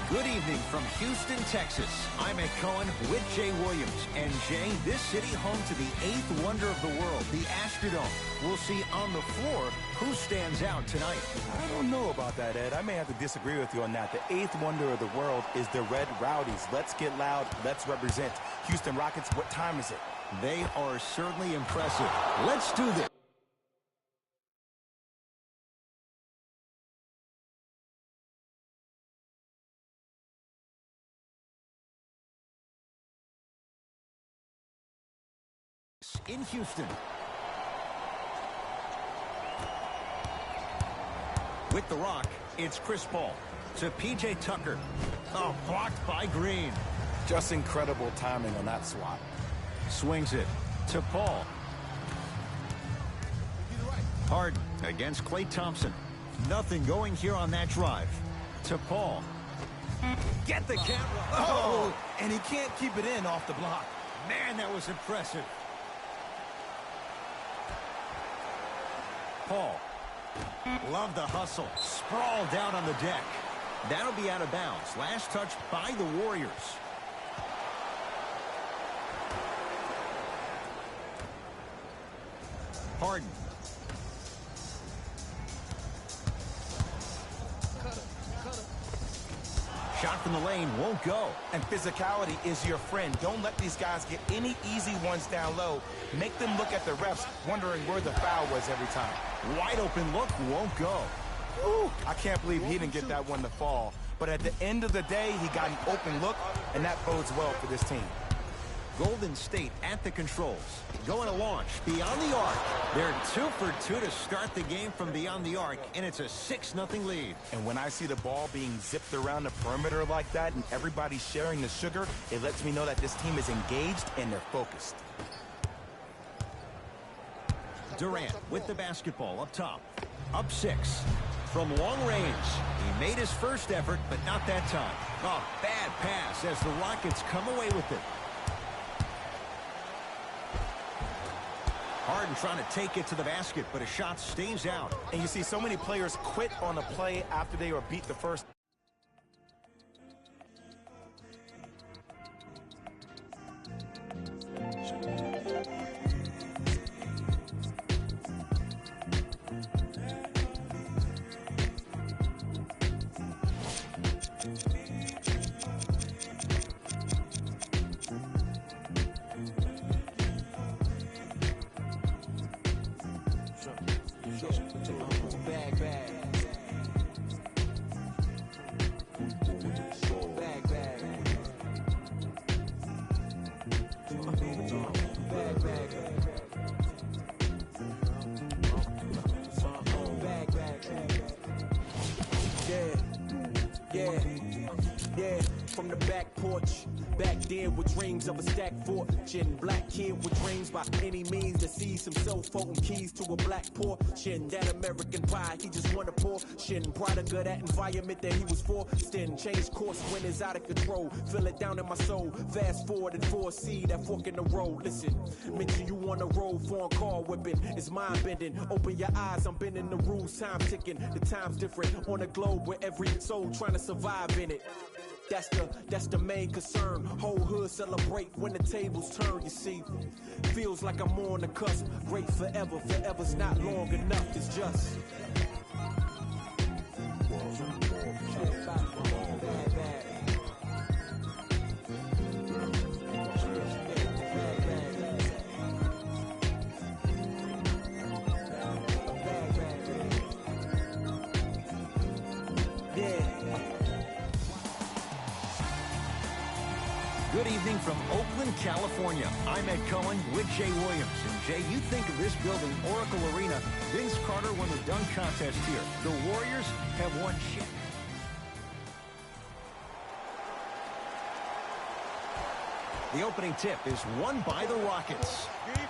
Good evening from Houston, Texas. I'm Ed Cohen with Jay Williams. And Jay, this city home to the eighth wonder of the world, the Astrodome. We'll see on the floor who stands out tonight. I don't know about that, Ed. I may have to disagree with you on that. The eighth wonder of the world is the Red Rowdies. Let's get loud. Let's represent. Houston Rockets, what time is it? They are certainly impressive. Let's do this. In Houston. With the rock, it's Chris Paul to P.J. Tucker. Oh, blocked by Green. Just incredible timing on that swat. Swings it to Paul. Harden against Klay Thompson. Nothing going here on that drive. To Paul. Get the camera. Oh, and he can't keep it in off the block. Man, that was impressive. Paul. Love the hustle. Sprawled out on the deck. That'll be out of bounds. Last touch by the Warriors. Harden. Shot from the lane won't go. And physicality is your friend. Don't let these guys get any easy ones down low. Make them look at the refs, wondering where the foul was every time. Wide open look won't go. Ooh, I can't believe he didn't get that one to fall. But at the end of the day, he got an open look, and that bodes well for this team. Golden State at the controls. Going to launch beyond the arc. They're 2 for 2 to start the game from beyond the arc, and it's a 6-0 lead. And when I see the ball being zipped around the perimeter like that and everybody sharing the sugar, it lets me know that this team is engaged and they're focused. Durant with the basketball up top. Up 6. From long range. He made his first effort, but not that time. Oh, bad pass as the Rockets come away with it. Harden trying to take it to the basket, but a shot stays out. And you see so many players quit on a play after they were beat the first. Yeah, from the back porch. Back then with dreams of a stacked fortune. Black kid with dreams by any means to seize some cell-phone keys to a black portion. That American pie, he just wanna portion. Product of that environment that he was forced in. Change course when it's out of control. Feel it down in my soul. Fast forward and foresee that fork in the road. Listen, mention you on the road, foreign car whipping. It's mind bending. Open your eyes, I'm bending the rules. Time ticking. The time's different on the globe where every soul trying to survive in it. That's the main concern. Whole hood celebrate when the tables turn, you see. Feels like I'm on the cusp. Great forever, forever's not long enough, it's just. Good evening from Oakland, California. I'm Ed Cohen with Jay Williams. And Jay, you think of this building, Oracle Arena. Vince Carter won the dunk contest here. The Warriors have won shit. The opening tip is won by the Rockets.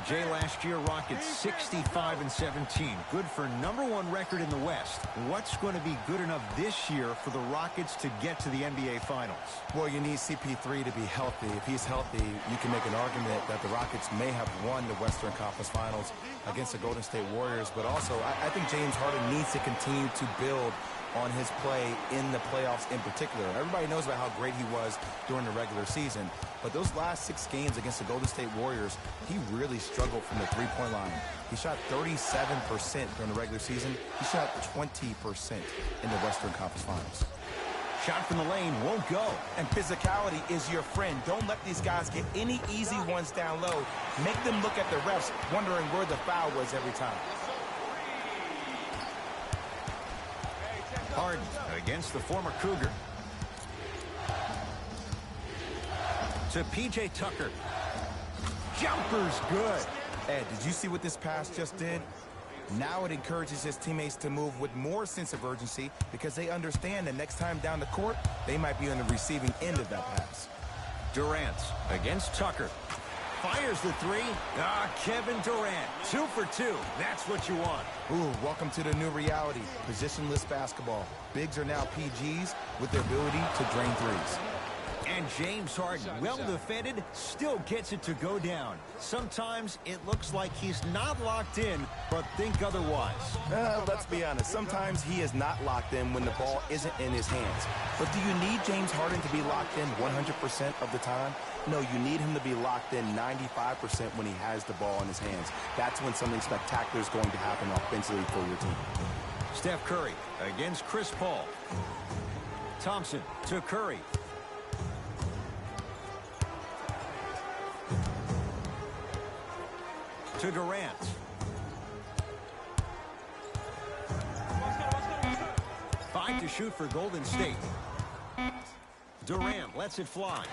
Jay, last year, Rockets 65-17. Good for #1 record in the West. What's going to be good enough this year for the Rockets to get to the NBA Finals? Well, you need CP3 to be healthy. If he's healthy, you can make an argument that the Rockets may have won the Western Conference Finals against the Golden State Warriors. But also, I think James Harden needs to continue to build on his play in the playoffs in particular. Everybody knows about how great he was during the regular season, but those last 6 games against the Golden State Warriors, he really struggled from the three-point line. He shot 37% during the regular season. He shot 20% in the Western Conference Finals. Shot from the lane won't go. And physicality is your friend. Don't let these guys get any easy ones down low. Make them look at the refs, wondering where the foul was every time. Harden against the former Cougar. To P.J. Tucker. Jumper's good. Ed, did you see what this pass just did? Now it encourages his teammates to move with more sense of urgency because they understand that next time down the court, they might be on the receiving end of that pass. Durant against Tucker. Fires the three. Kevin Durant, 2 for 2. That's what you want. Ooh, welcome to the new reality. Positionless basketball. Bigs are now PGs with the ability to drain threes. And James Harden, well defended, still gets it to go down. Sometimes it looks like he's not locked in, but think otherwise. Let's be honest. Sometimes he is not locked in when the ball isn't in his hands. But do you need James Harden to be locked in 100% of the time? No, you need him to be locked in 95% when he has the ball in his hands. That's when something spectacular is going to happen offensively for your team. Steph Curry against Chris Paul. Thompson to Curry. To Durant. Five to shoot for Golden State. Durant lets it fly.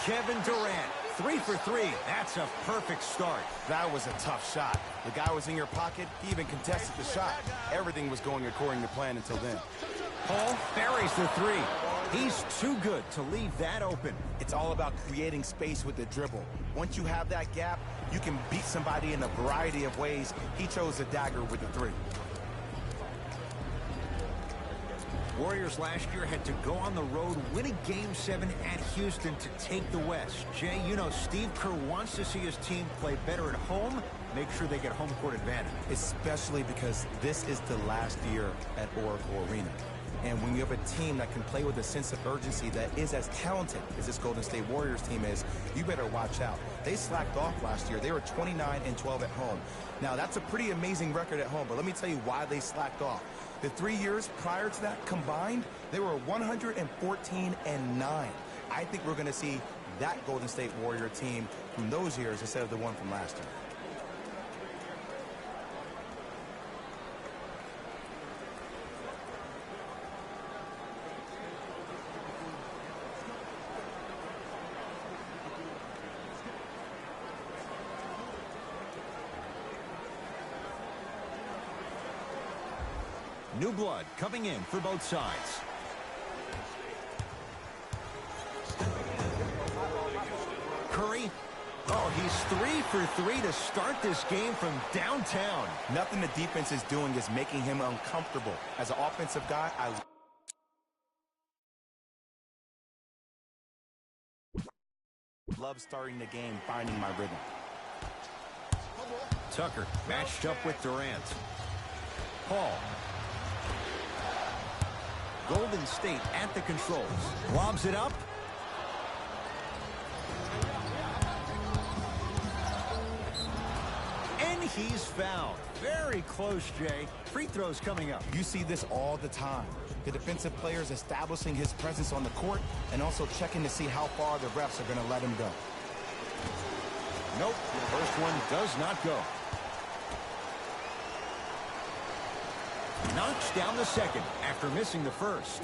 Kevin Durant, 3 for 3. That's a perfect start. That was a tough shot. The guy was in your pocket. He even contested the shot. Everything was going according to plan until then. Paul buries the 3. He's too good to leave that open. It's all about creating space with the dribble. Once you have that gap, you can beat somebody in a variety of ways. He chose a dagger with the 3. Warriors last year had to go on the road, win a Game 7 at Houston to take the West. Jay, you know Steve Kerr wants to see his team play better at home, make sure they get home court advantage. Especially because this is the last year at Oracle Arena. And when you have a team that can play with a sense of urgency that is as talented as this Golden State Warriors team is, you better watch out. They slacked off last year. They were 29-12 at home. Now, that's a pretty amazing record at home, but let me tell you why they slacked off. The 3 years prior to that combined, they were 114-9. I think we're going to see that Golden State Warrior team from those years instead of the one from last year. New blood coming in for both sides. Curry. Oh, he's 3 for 3 to start this game from downtown. Nothing the defense is doing is making him uncomfortable. As an offensive guy, I love starting the game, finding my rhythm. Tucker matched up with Durant. Paul. Golden State at the controls. Lobs it up. And he's fouled. Very close, Jay. Free throws coming up. You see this all the time. The defensive players establishing his presence on the court and also checking to see how far the refs are going to let him go. Nope, the first one does not go. Knocks down the second after missing the first.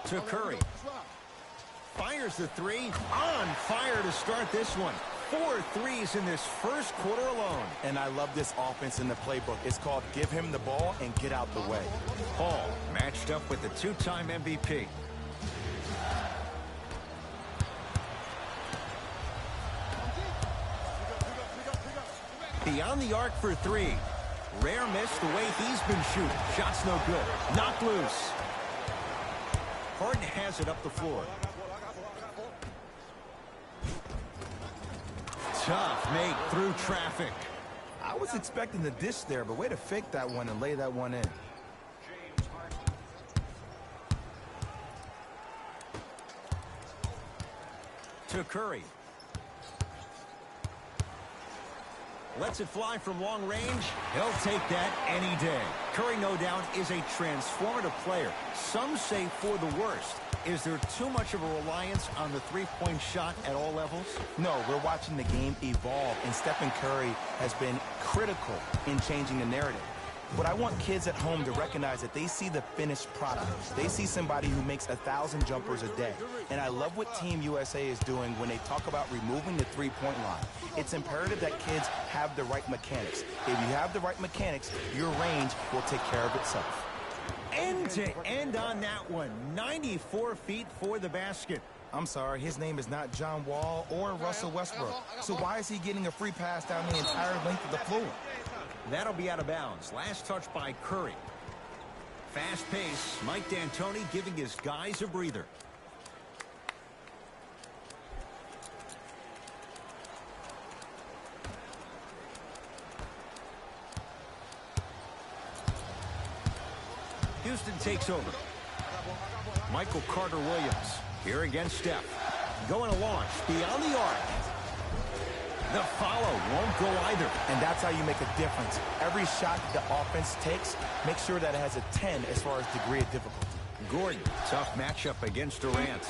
To Curry. Fires the 3. On fire to start this one. 4 threes in this first quarter alone. And I love this offense in the playbook. It's called give him the ball and get out the way. Paul matched up with the 2-time MVP. Beyond the arc for 3. Rare miss the way he's been shooting. Shot's no good. Knocked loose. Harden has it up the floor. Tough make through traffic. I was expecting the dish there, but way to fake that one and lay that one in. To Curry. Lets it fly from long range. He'll take that any day. Curry, no doubt, is a transformative player. Some say for the worst. Is there too much of a reliance on the three-point shot at all levels? No, we're watching the game evolve, and Stephen Curry has been critical in changing the narrative. But I want kids at home to recognize that they see the finished product. They see somebody who makes 1,000 jumpers a day. And I love what Team USA is doing when they talk about removing the three-point line. It's imperative that kids have the right mechanics. If you have the right mechanics, your range will take care of itself. End to end on that one. 94 feet for the basket. I'm sorry, his name is not John Wall or Russell Westbrook. So why is he getting a free pass down the entire length of the floor? That'll be out of bounds. Last touch by Curry. Fast pace. Mike D'Antoni giving his guys a breather. Houston takes over. Michael Carter-Williams here against Steph. Going to launch beyond the arc. The follow won't go either. And that's how you make a difference. Every shot the offense takes, make sure that it has a 10 as far as degree of difficulty. Gordon, tough matchup against Durant.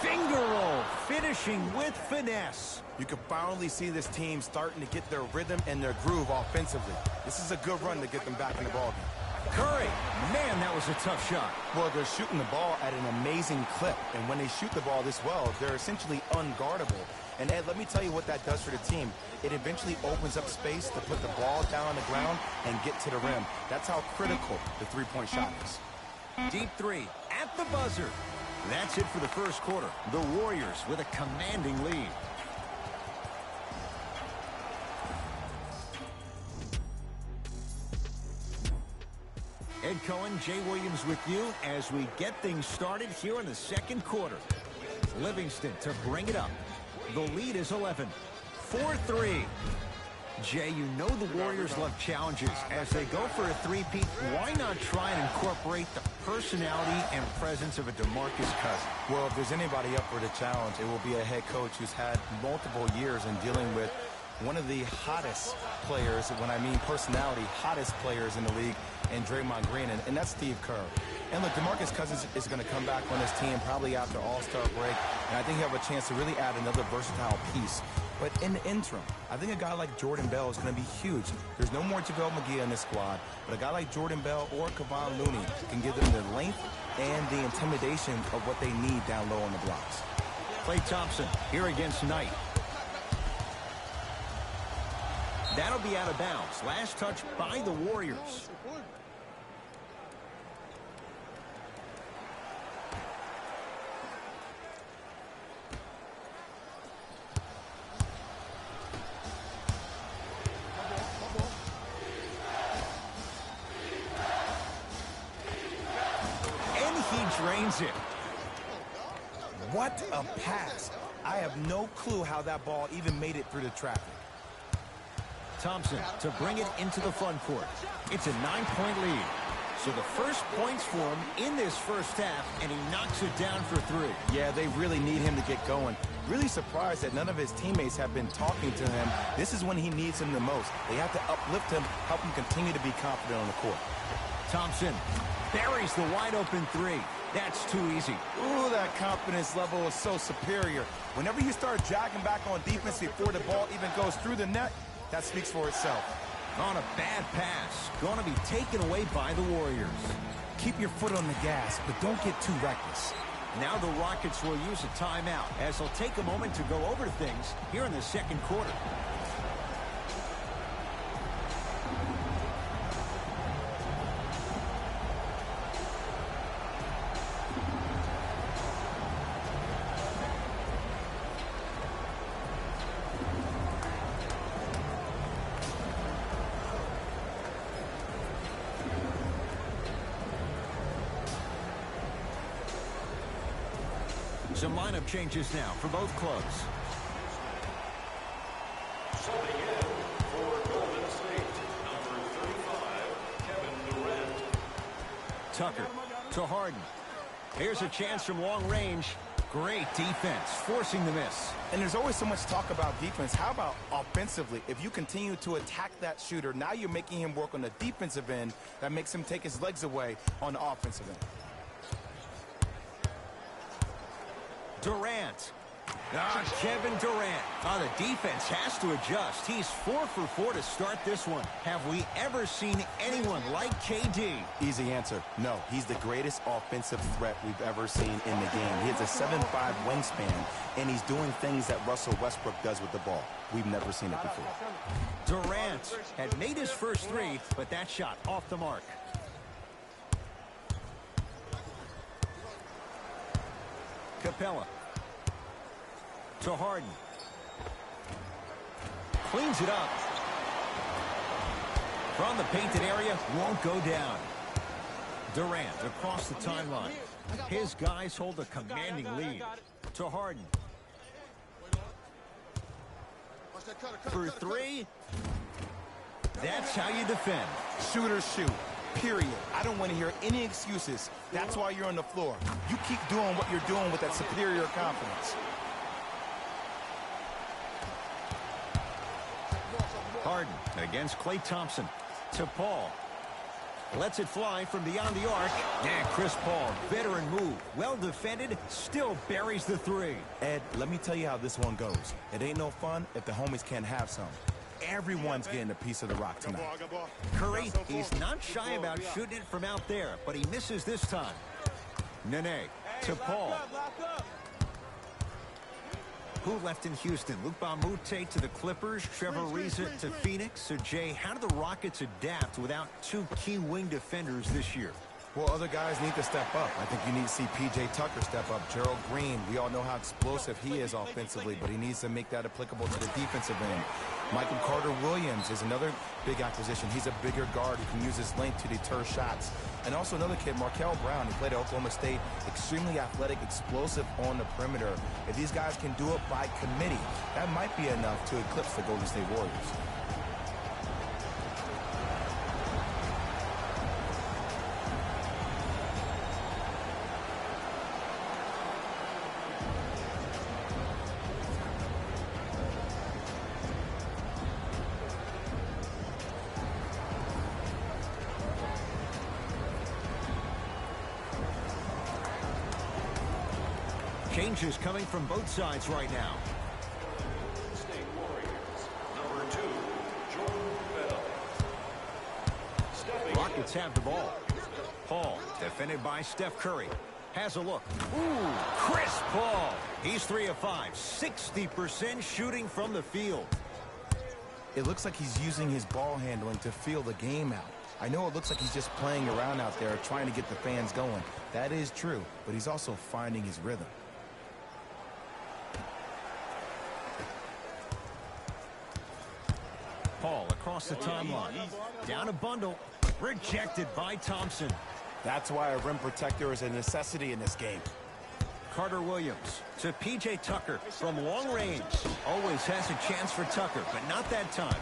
Finger roll, finishing with finesse. You can finally see this team starting to get their rhythm and their groove offensively. This is a good run to get them back in the ballgame. Curry, man, that was a tough shot. Well, they're shooting the ball at an amazing clip, and when they shoot the ball this well, they're essentially unguardable. And Ed, let me tell you what that does for the team. It eventually opens up space to put the ball down on the ground and get to the rim. That's how critical the three-point shot is. Deep three at the buzzer. That's it for the first quarter. The Warriors with a commanding lead. Ed Cohen, Jay Williams with you as we get things started here in the second quarter. Livingston to bring it up. The lead is 11. 4-3. Jay, you know the Warriors love challenges. As they go for a three-peat, why not try and incorporate the personality and presence of a DeMarcus Cousins? Well, if there's anybody up for the challenge, it will be a head coach who's had multiple years in dealing with one of the hottest players, when I mean personality, hottest players in the league, and Draymond Green, and that's Steve Kerr. And look, DeMarcus Cousins is going to come back on this team probably after All-Star break, and I think he'll have a chance to really add another versatile piece. But in the interim, I think a guy like Jordan Bell is going to be huge. There's no more JaVale McGee in this squad, but a guy like Jordan Bell or Kevon Looney can give them the length and the intimidation of what they need down low on the blocks. Klay Thompson here against Knight. That'll be out of bounds. Last touch by the Warriors. And he drains it. What a pass. I have no clue how that ball even made it through the traffic. Thompson to bring it into the front court. It's a 9-point lead. So the first points for him in this first half, and he knocks it down for three. Yeah, they really need him to get going. Really surprised that none of his teammates have been talking to him. This is when he needs him the most. They have to uplift him, help him continue to be confident on the court. Thompson buries the wide-open three. That's too easy. Ooh, that confidence level is so superior. Whenever you start jogging back on defense before the ball even goes through the net, that speaks for itself. On a bad pass. Going to be taken away by the Warriors. Keep your foot on the gas, but don't get too reckless. Now the Rockets will use a timeout as they'll take a moment to go over things here in the second quarter. Some lineup changes now for both clubs. Tucker to Harden. Here's a chance from long range. Great defense, forcing the miss. And there's always so much talk about defense. How about offensively? If you continue to attack that shooter, now you're making him work on the defensive end. That makes him take his legs away on the offensive end. Durant. Kevin Durant. The defense has to adjust. He's 4 for 4 to start this one. Have we ever seen anyone like KD? Easy answer. No, he's the greatest offensive threat we've ever seen in the game. He has a 7'5" wingspan, and he's doing things that Russell Westbrook does with the ball. We've never seen it before. Durant had made his first three, but that shot off the mark. Capella to Harden. Cleans it up. From the painted area, won't go down. Durant across the timeline. His guys hold a commanding lead. To Harden. For three. That's how you defend. Shooters shoot. Period. I don't want to hear any excuses. That's why you're on the floor. You keep doing what you're doing with that superior confidence. Harden against Klay Thompson. To Paul. Lets it fly from beyond the arc. And Chris Paul, veteran move. Well defended, still buries the three. Ed, let me tell you how this one goes. It ain't no fun if the homies can't have some. Everyone's getting a piece of the rock tonight. Curry, he's not shy about shooting it from out there, but he misses this time. Nene to Paul. Who left in Houston? Luke Bamute to the Clippers, Trevor Ariza to Phoenix. So, Jay, how do the Rockets adapt without two key wing defenders this year? Well, other guys need to step up. I think you need to see P.J. Tucker step up. Gerald Green, we all know how explosive he is offensively, but he needs to make that applicable to the defensive end. Michael Carter-Williams is another big acquisition. He's a bigger guard who can use his length to deter shots. And also another kid, Markel Brown, who played at Oklahoma State, extremely athletic, explosive on the perimeter. If these guys can do it by committee, that might be enough to eclipse the Golden State Warriors. Changes coming from both sides right now. State Warriors, number 2, Jordan Bell. Rockets have the ball. Paul, defended by Steph Curry. Has a look. Ooh, Chris Paul. He's 3 of 5, 60% shooting from the field. It looks like he's using his ball handling to feel the game out. I know it looks like he's just playing around out there trying to get the fans going. That is true, but he's also finding his rhythm. Paul across the timeline. Down a bundle. Rejected by Thompson. That's why a rim protector is a necessity in this game. Carter-Williams to P.J. Tucker from long range. Always has a chance for Tucker, but not that time.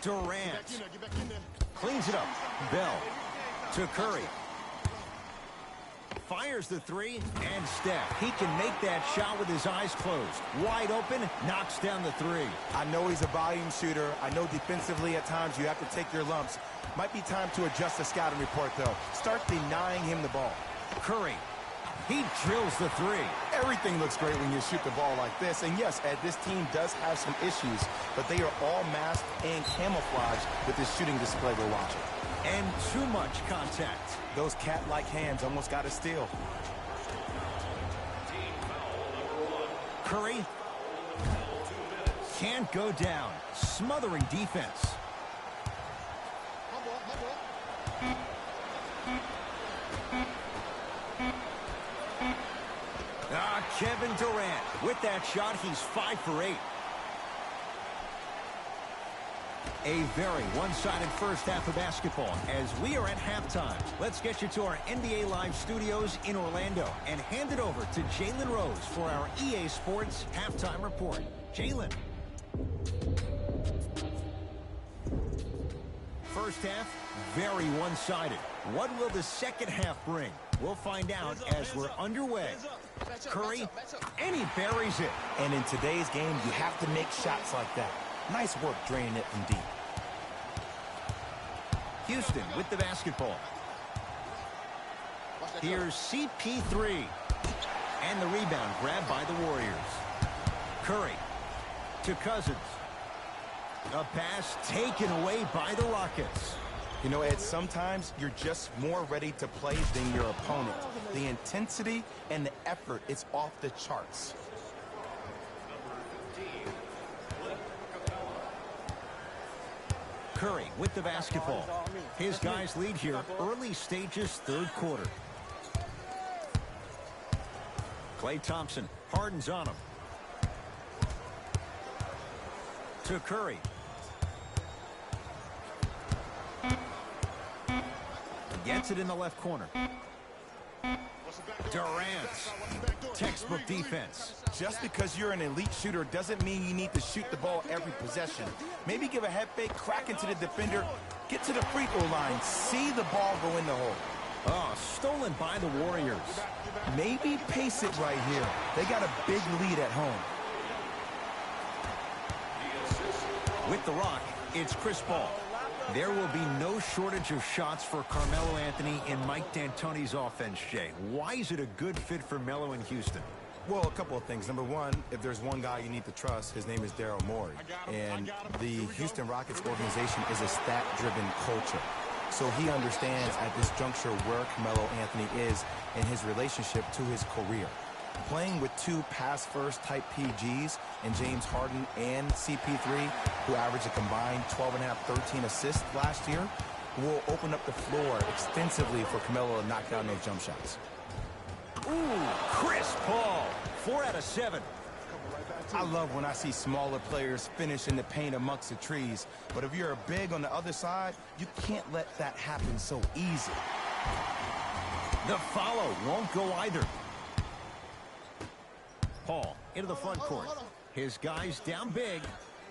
Durant cleans it up. Bell to Curry. Fires the three, and Steph. He can make that shot with his eyes closed. Wide open, knocks down the three. I know he's a volume shooter. I know defensively at times you have to take your lumps. Might be time to adjust the scouting report, though. Start denying him the ball. Curry. He drills the three. Everything looks great when you shoot the ball like this. And yes, Ed, this team does have some issues, but they are all masked and camouflaged with this shooting display we're watching. And too much contact. Those cat-like hands almost got a steal. Curry can't go down. Smothering defense. Kevin Durant. With that shot, he's 5 for 8. A very one-sided first half of basketball as we are at halftime. Let's get you to our NBA Live studios in Orlando and hand it over to Jalen Rose for our EA Sports halftime report. Jalen. first half, very one-sided. What will the second half bring? We'll find out as we're underway. Curry, and he buries it. And in today's game, you have to make shots like that. Nice work draining it from deep. Houston with the basketball. Here's CP3. And the rebound grabbed by the Warriors. Curry to Cousins. A pass taken away by the Rockets. You know, Ed, sometimes you're just more ready to play than your opponent. The intensity and the effort is off the charts. Curry with the basketball. His guys lead here early stages, third quarter. Klay Thompson, Harden's on him. To Curry. Gets it in the left corner. Durant. Textbook defense. Just because you're an elite shooter doesn't mean you need to shoot the ball every possession. Maybe give a head fake, crack into the defender, get to the free throw line, see the ball go in the hole. Oh, stolen by the Warriors. Maybe pace it right here. They got a big lead at home. With the rock, it's Chris Paul. There will be no shortage of shots for Carmelo Anthony and Mike D'Antoni's offense, Jay. Why is it a good fit for Melo in Houston? Well, a couple of things. Number one, if there's one guy you need to trust, his name is Daryl Morey. And the Houston Rockets organization is a stat-driven culture. So he understands at this juncture where Carmelo Anthony is in his relationship to his career. Playing with two pass-first type PGs and James Harden and CP3, who averaged a combined 12.5, 13 assists last year, will open up the floor extensively for Carmelo to knock down those jump shots. Ooh, Chris Paul, 4 out of 7. I love when I see smaller players finish in the paint amongst the trees, but if you're a big on the other side, you can't let that happen so easy. The follow won't go either. Paul into the front court. His guys down big.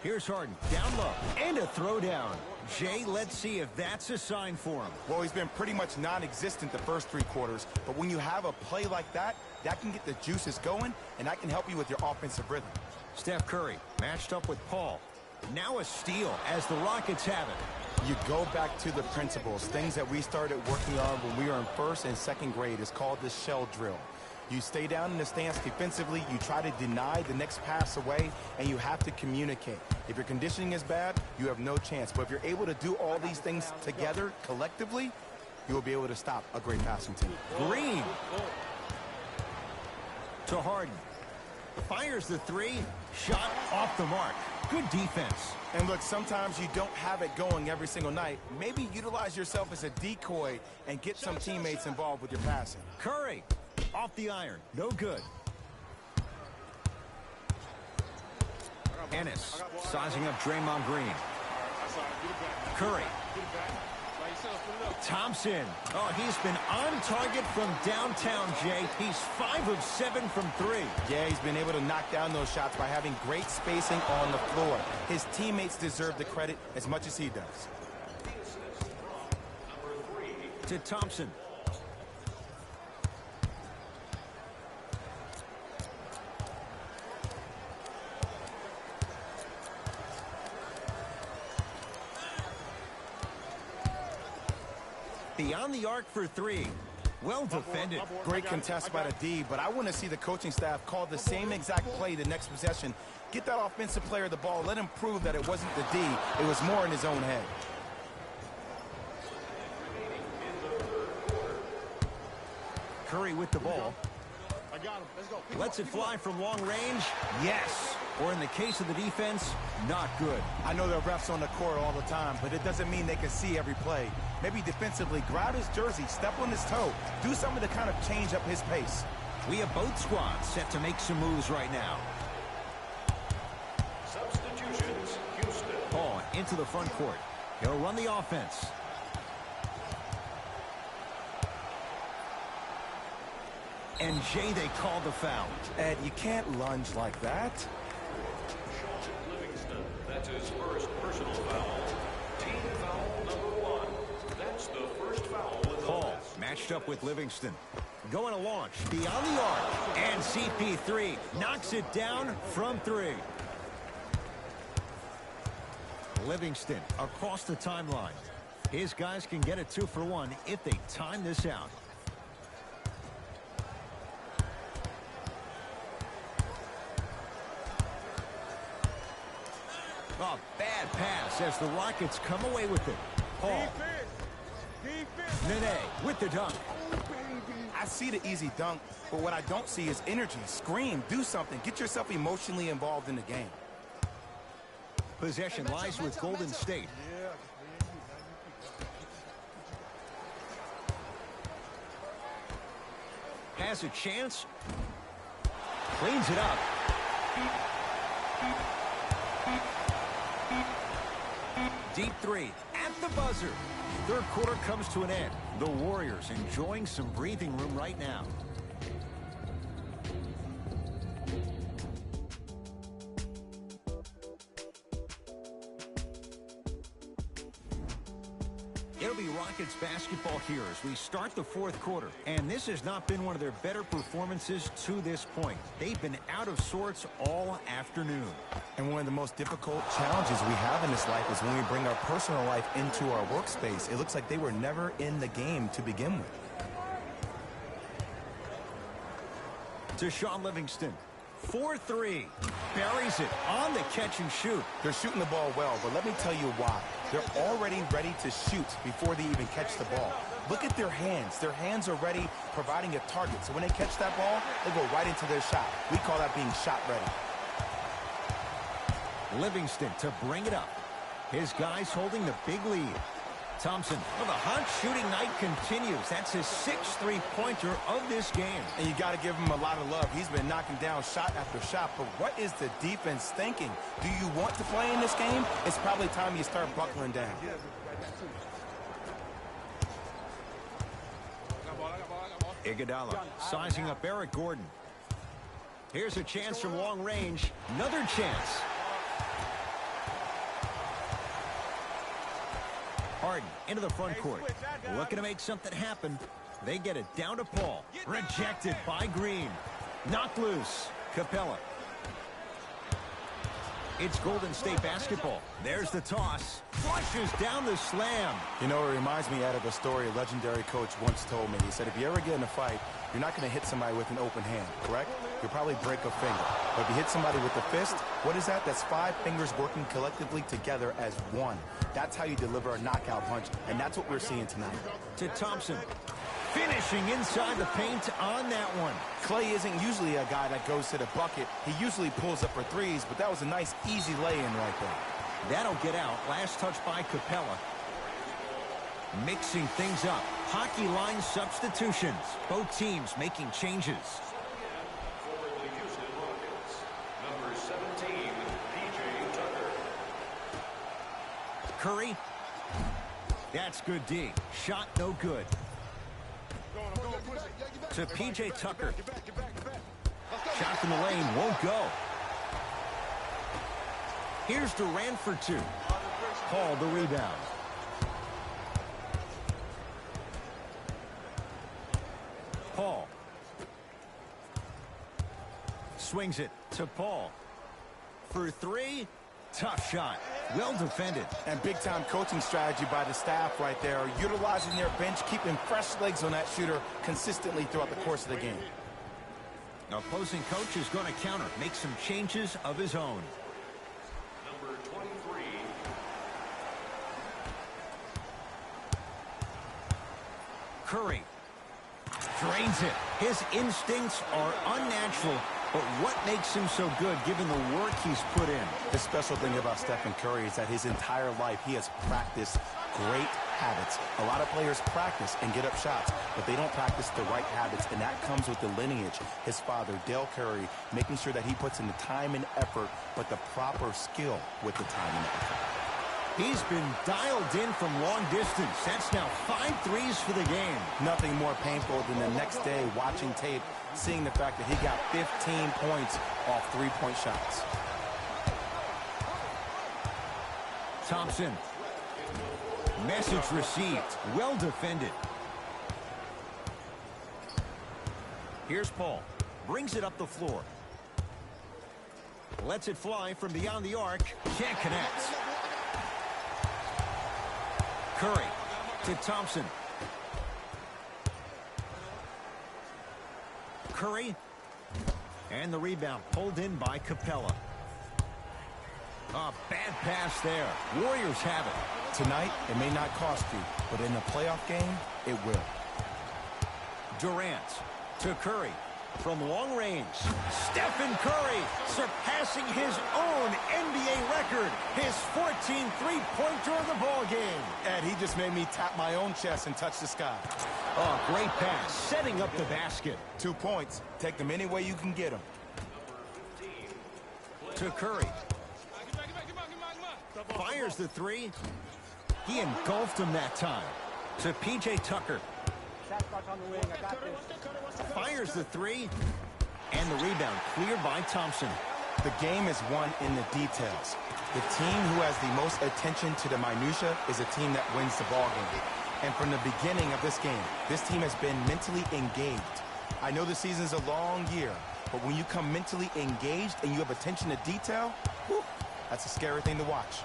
Here's Harden down low. And a throwdown. Jay, let's see if that's a sign for him. Well, he's been pretty much non-existent the first three quarters, but when you have a play like that, that can get the juices going, and that can help you with your offensive rhythm. Steph Curry matched up with Paul. Now a steal as the Rockets have it. You go back to the principles, things that we started working on when we were in first and second grade. It's called the shell drill. You stay down in the stance defensively, you try to deny the next pass away, and you have to communicate. If your conditioning is bad, you have no chance. But if you're able to do all these things together, collectively, you will be able to stop a great passing team. Green to Harden. Fires the three. Shot off the mark. Good defense. And look, sometimes you don't have it going every single night. Maybe utilize yourself as a decoy and get some teammates involved with your passing. Curry. Off the iron. No good. Ennis sizing up Draymond Green. Curry. Thompson. Oh, he's been on target from downtown, Jay. He's 5 of 7 from 3. Yeah, he's been able to knock down those shots by having great spacing on the floor. His teammates deserve the credit as much as he does. To Thompson. Beyond the arc for 3. Well defended. Great contest by the D, but I want to see the coaching staff call the same exact play the next possession. Get that offensive player the ball. Let him prove that it wasn't the D. It was more in his own head. Curry with the ball. I got him. Let's go. Lets it fly from long range. Yes. Or in the case of the defense, not good. I know there are refs on the court all the time, but it doesn't mean they can see every play. Maybe defensively, grab his jersey, step on his toe, do something to kind of change up his pace. We have both squads set to make some moves right now. Substitutions, Houston. Paul into the front court. He'll run the offense. And Jay, they called the foul. Ed, you can't lunge like that. Livingston, that's his first personal foul. Team foul number 1. matched up with Livingston. Going to launch beyond the arc. And CP3 knocks it down from 3. Livingston across the timeline. His guys can get a 2-for-1 if they time this out. Oh, bad pass as the Rockets come away with it. Paul. Nene with the dunk. I see the easy dunk, but what I don't see is energy. Scream, do something. Get yourself emotionally involved in the game. Possession lies with Golden State. Has a chance. Cleans it up. Deep 3 at the buzzer. Third quarter comes to an end. The Warriors enjoying some breathing room right now. It'll be Rockets basketball here as we start the fourth quarter. And this has not been one of their better performances to this point. They've been out of sorts all afternoon. And one of the most difficult challenges we have in this life is when we bring our personal life into our workspace. It looks like they were never in the game to begin with. To Sean Livingston. 4-3. Buries it on the catch and shoot. They're shooting the ball well, but let me tell you why. They're already ready to shoot before they even catch the ball. Look at their hands. Their hands are ready, providing a target. So when they catch that ball, they go right into their shot. We call that being shot ready. Livingston to bring it up. His guys holding the big lead. Thompson, well, the hot shooting night continues. That's his 6th three-pointer of this game. And you got to give him a lot of love. He's been knocking down shot after shot. But what is the defense thinking? Do you want to play in this game? It's probably time you start buckling down. Iguodala sizing up Eric Gordon. Here's a chance from long range. Another chance. Harden into the front court. Looking to make something happen. They get it down to Paul. Rejected by Green. Knocked loose. Capella. It's Golden State basketball. There's the toss. Flushes down the slam. You know, it reminds me of a story a legendary coach once told me. He said, if you ever get in a fight, you're not going to hit somebody with an open hand, correct? You'll probably break a finger. But if you hit somebody with a fist, what is that? That's 5 fingers working collectively together as one. That's how you deliver a knockout punch, and that's what we're seeing tonight. To Thompson. Finishing inside the paint on that one. Clay isn't usually a guy that goes to the bucket. He usually pulls up for threes, but that was a nice, easy lay-in right there. That'll get out. Last touch by Capella. Mixing things up. Hockey line substitutions. Both teams making changes. For the Houston Rockets, number 17, PJ Tucker. Curry. That's good D. Shot no good. To PJ Tucker. Shot from the lane won't go. Here's Durant for 2. Paul the rebound. Paul. Swings it to Paul. For 3. Tough shot. Well defended. And big-time coaching strategy by the staff right there, utilizing their bench, keeping fresh legs on that shooter consistently throughout the course of the game. Opposing coach is going to counter, make some changes of his own. Number 23. Curry drains it. His instincts are unnatural, but what makes him so good given the work he's put in? The special thing about Stephen Curry is that his entire life he has practiced great habits. A lot of players practice and get up shots, but they don't practice the right habits, and that comes with the lineage. His father, Dale Curry, making sure that he puts in the time and effort, but the proper skill with the time and effort. He's been dialed in from long distance. That's now 5 threes for the game. Nothing more painful than the next day watching tape, seeing the fact that he got 15 points off three-point shots. Thompson. Message received. Well defended. Here's Paul. Brings it up the floor. Lets it fly from beyond the arc. Can't connect. Curry to Thompson. Curry. And the rebound pulled in by Capella. A bad pass there. Warriors have it. Tonight, it may not cost you, but in a playoff game, it will. Durant to Curry. From long range, Stephen Curry surpassing his own NBA record, his 14th three-pointer of the ballgame. Ed, he just made me tap my own chest and touch the sky. Oh, great pass, setting up the basket. 2 points. Take them any way you can get them. To Curry. Fires the three. He engulfed him that time. To P.J. Tucker. Fires the three. And the rebound cleared by Thompson. The game is won in the details. The team who has the most attention to the minutia is a team that wins the ball game. And from the beginning of this game, this team has been mentally engaged. I know the season's a long year, but when you come mentally engaged and you have attention to detail, whew, that's a scary thing to watch.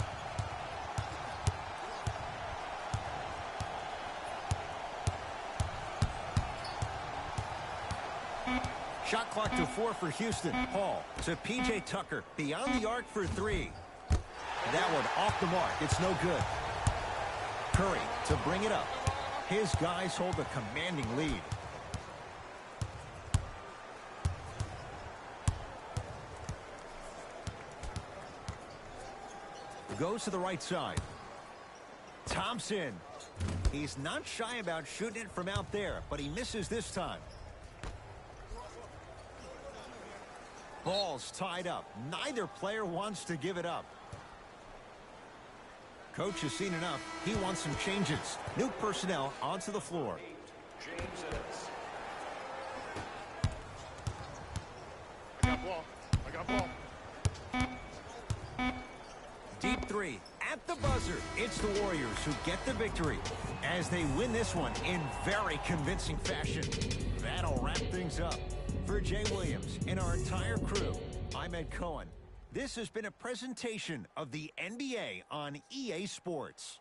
Shot clock to 4 for Houston. Paul to P.J. Tucker. Beyond the arc for 3. That one off the mark. It's no good. Curry to bring it up. His guys hold a commanding lead. Goes to the right side. Thompson. He's not shy about shooting it from out there, but he misses this time. Ball's tied up. Neither player wants to give it up. Coach has seen enough. He wants some changes. New personnel onto the floor. James Ennis. I got ball. I got ball. Deep three at the buzzer. It's the Warriors who get the victory as they win this one in very convincing fashion. That'll wrap things up. For Jay Williams and our entire crew, I'm Ed Cohen. This has been a presentation of the NBA on EA Sports.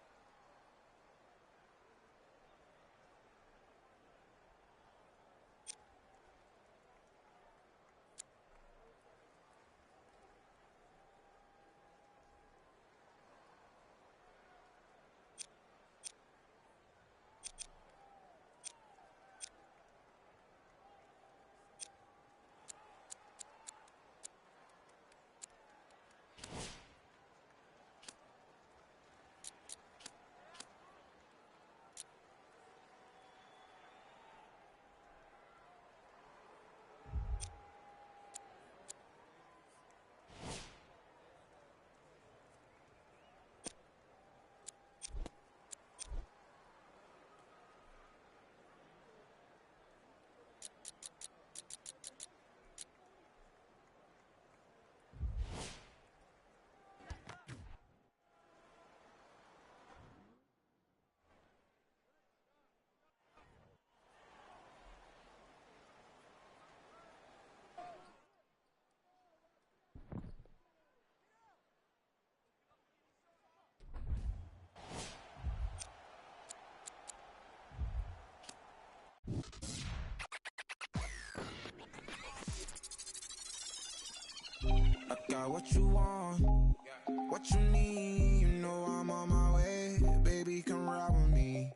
I got what you want, what you need. You know I'm on my way, baby, come ride with me.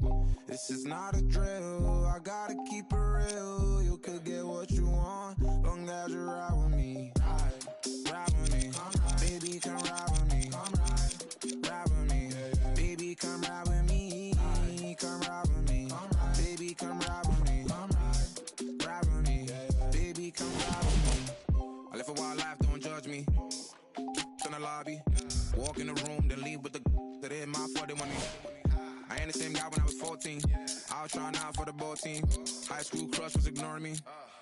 This is not a drill, I gotta keep it real. You could get what you want, long as you ride with me. Ride with me, baby, come ride with me. Ride with me, baby, come ride with me. Come ride with me, baby, come ride with me. Ride with me, baby, come ride with me. I live a wild life, don't judge me. In the lobby, walk in the room, then leave with the that in my fault, they want me. I ain't the same guy when I was 14. I was trying out for the ball team. High school crush was ignoring me.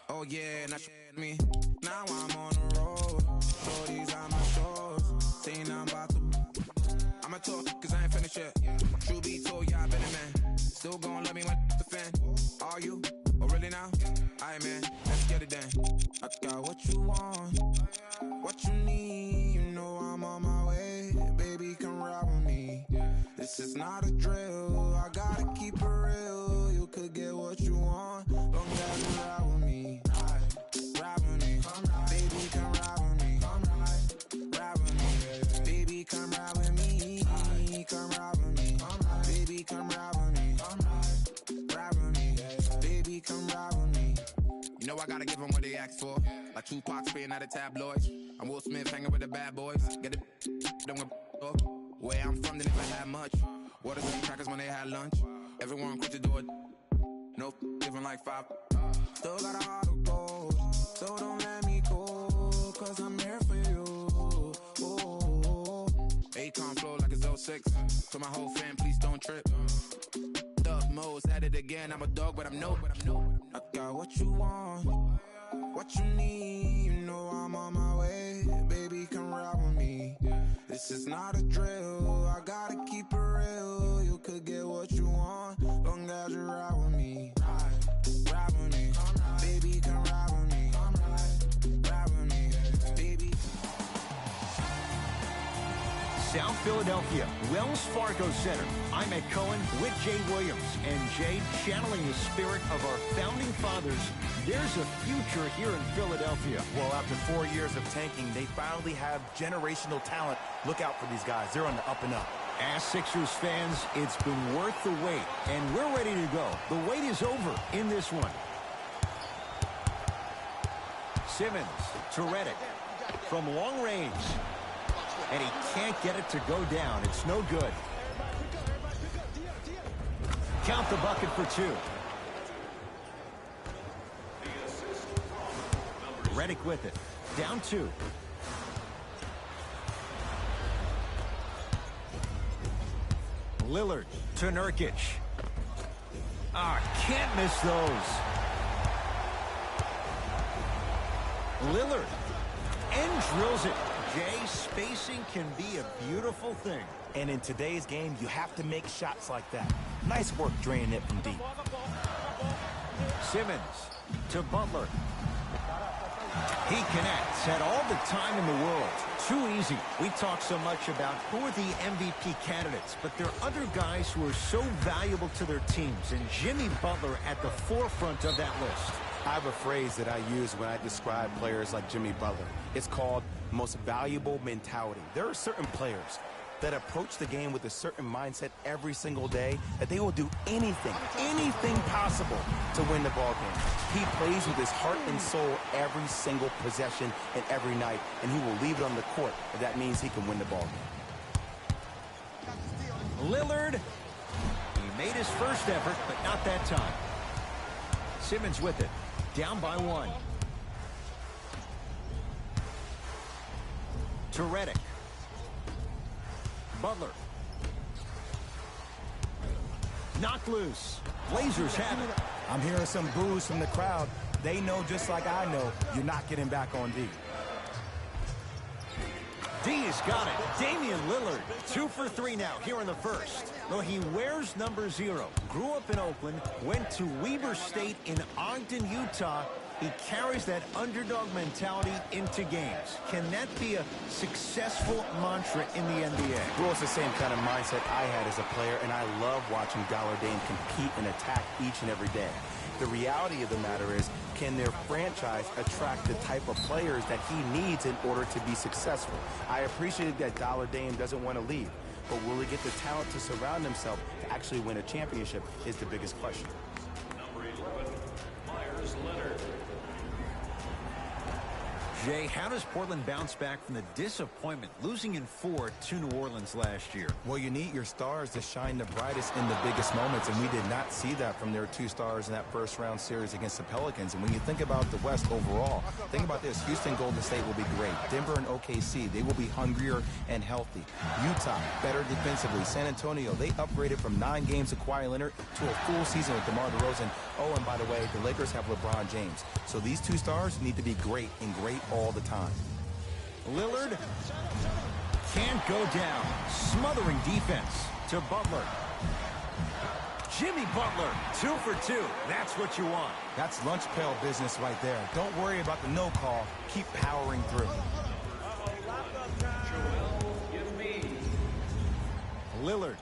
Oh yeah, now me. Now I'm on the road. Shorties on my shows. Saying I'm about to. I'ma talk, cause I ain't finished yet. True be told, yeah, I been a man. Still gon' love me when the fan. Are you? Oh really now? Aight man, let's get it. what you want, what you need. You know I'm on my way, baby, come ride with me. This is not a drill, I gotta keep it real. You could get what you want, long as you ride with me. Ride with me, baby, come ride with me. Ride with me, baby, come ride with me. Come ride with me, baby, come ride with me. Ride with me, baby, come ride with me. You know I gotta give them what they ask for. Like Tupac spitting out the tabloids. I'm Will Smith hanging with the bad boys. Get it, don't go. Where I'm from, they never had much. Waters and crackers when they had lunch. Everyone quick to do it. No, giving like 5. Still got a heart of gold, so don't let me go, cause I'm here for you. Akon flow like it's 06. To my whole fam, please don't trip. Thug modes at it again. I'm a dog, but I'm no. I got what you want, what you need. You know I'm on my way, baby, come ride with me. This is not a drill, I gotta keep it real. You could get what you want, long as you ride with me. Ride with me, baby, come ride with me. Ride with me, baby. South Philadelphia, Wells Fargo Center. I'm Ed Cohen with Jay Williams. And Jay, channeling the spirit of our founding fathers, there's a future here in Philadelphia. Well, after 4 years of tanking, they finally have generational talent. Look out for these guys. They're on the up and up. As Sixers fans, it's been worth the wait, and we're ready to go. The wait is over in this one. Simmons to Redick from long range. And he can't get it to go down. It's no good. Count the bucket for 2. Redick with it. Down 2. Lillard to Nurkic. Can't miss those. Lillard. And drills it. Jay, spacing can be a beautiful thing. And in today's game, you have to make shots like that. Nice work draining it from deep. Simmons to Butler. He connects, had all the time in the world. Too easy. We talk so much about who are the MVP candidates, but there are other guys who are so valuable to their teams, and Jimmy Butler at the forefront of that list. I have a phrase that I use when I describe players like Jimmy Butler. It's called most valuable mentality. There are certain players that approach the game with a certain mindset every single day that they will do anything possible to win the ball game. He plays with his heart and soul every single possession and every night, and he will leave it on the court if that means he can win the ball game. Lillard, he made his first effort, but not that time. Simmons with it, down by 1. To Redick. Butler. Knocked loose. Blazers have it. I'm hearing some boos from the crowd. They know just like I know you're not getting back on D. D has got it. Damian Lillard, 2 for 3 now here in the first. Though he wears number 0. Grew up in Oakland, went to Weber State in Ogden, Utah. He carries that underdog mentality into games. Can that be a successful mantra in the NBA? Well, it's the same kind of mindset I had as a player, and I love watching Dollar Dame compete and attack each and every day. The reality of the matter is, can their franchise attract the type of players that he needs in order to be successful? I appreciated that Dollar Dame doesn't want to leave, but will he get the talent to surround himself to actually win a championship is the biggest question. Number 11, Myers Leonard. Jay, how does Portland bounce back from the disappointment losing in 4 to New Orleans last year? Well, you need your stars to shine the brightest in the biggest moments, and we did not see that from their 2 stars in that first-round series against the Pelicans. And when you think about the West overall, think about this. Houston, Golden State will be great. Denver and OKC, they will be hungrier and healthy. Utah, better defensively. San Antonio, they upgraded from 9 games of Kawhi Leonard to a full season with DeMar DeRozan. Oh, and by the way, the Lakers have LeBron James. So these 2 stars need to be great and great all the time. Lillard can't go down. Smothering defense to Butler. Jimmy Butler, 2 for 2. That's what you want. That's lunch pail business right there. Don't worry about the no call. Keep powering through. Lillard.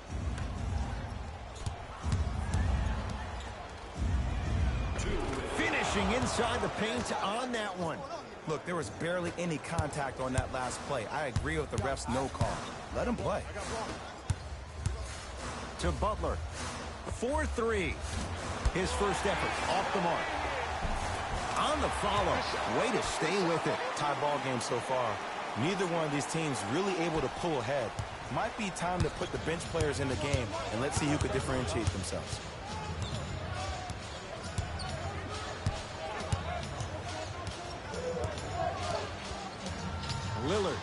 Finishing inside the paint on that one. Look, there was barely any contact on that last play. I agree with the ref's no call. Let him play. To Butler. 4-3. His first effort off the mark. On the follow. Way to stay with it. Tie ball game so far. Neither one of these teams really able to pull ahead. Might be time to put the bench players in the game, and let's see who could differentiate themselves. Lillard.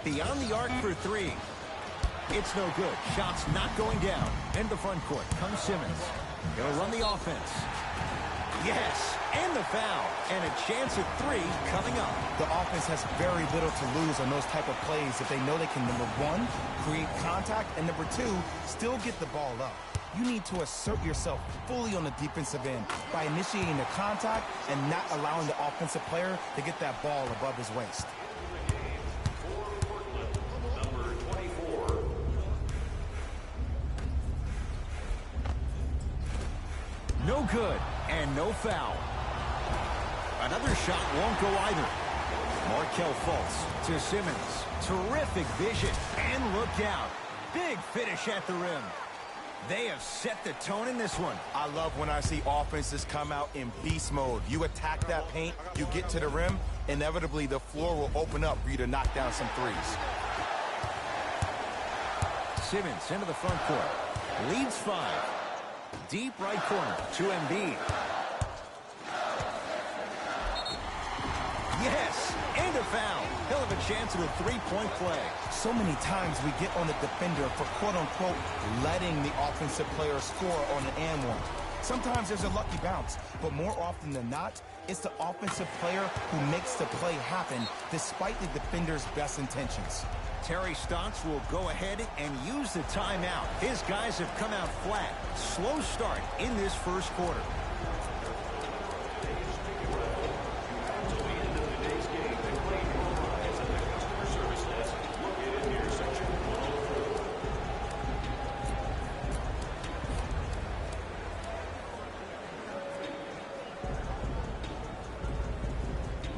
Beyond the arc for 3. It's no good. Shot's not going down. Into the front court comes Simmons. He'll run the offense. Yes, and the foul. And a chance at 3 coming up. The offense has very little to lose on those type of plays if they know they can, number 1, create contact, and number 2, still get the ball up. You need to assert yourself fully on the defensive end by initiating the contact and not allowing the offensive player to get that ball above his waist. Number 24. No good, and no foul. Another shot won't go either. Markelle Fultz to Simmons. Terrific vision, and look out. Big finish at the rim. They have set the tone in this one. I love when I see offenses come out in beast mode. You attack that paint, you get to the rim, inevitably the floor will open up for you to knock down some threes. Simmons into the front court. Leads 5. Deep right corner to Embiid. Yes, and a foul. He'll have a chance at a 3-point play. So many times we get on the defender for quote-unquote letting the offensive player score on an and one. Sometimes there's a lucky bounce, but more often than not, it's the offensive player who makes the play happen despite the defender's best intentions. Terry Stotts will go ahead and use the timeout. His guys have come out flat. Slow start in this first quarter.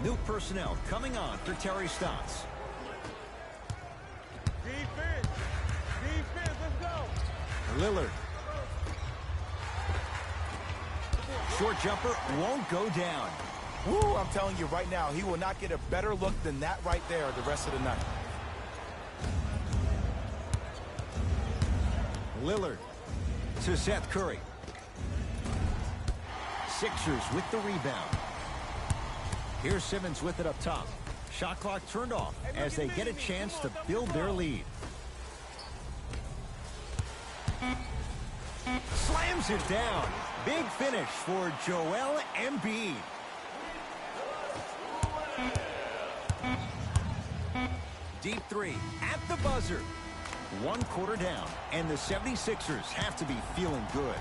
New personnel coming on for Terry Stotts. Defense, let's go. Lillard. Short jumper won't go down. Woo, I'm telling you right now, he will not get a better look than that right there the rest of the night. Lillard to Seth Curry. Sixers with the rebound. Here's Simmons with it up top. Shot clock turned off as they get a chance to build their lead. Slams it down. Big finish for Joel Embiid. Deep 3 at the buzzer. 1 quarter down, and the 76ers have to be feeling good.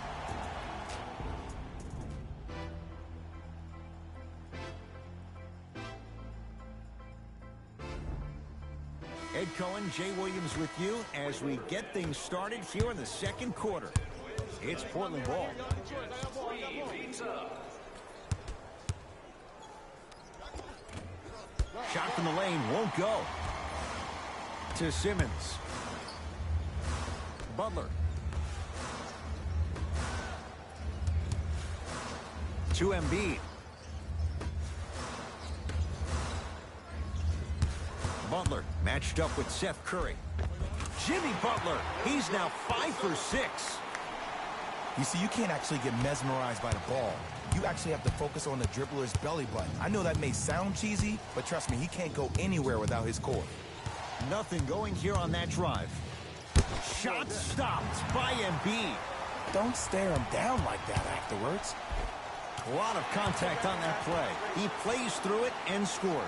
Ed Cohen, Jay Williams with you as we get things started here in the second quarter. It's Portland ball. Shot from the lane won't go. To Simmons. Butler. To Embiid. Butler matched up with Seth Curry. Jimmy Butler, he's now 5 for 6. You see, you can't actually get mesmerized by the ball. You actually have to focus on the dribbler's belly button. I know that may sound cheesy, but trust me, he can't go anywhere without his core. Nothing going here on that drive. Shot stopped by Embiid. Don't stare him down like that afterwards. A lot of contact on that play. He plays through it and scores.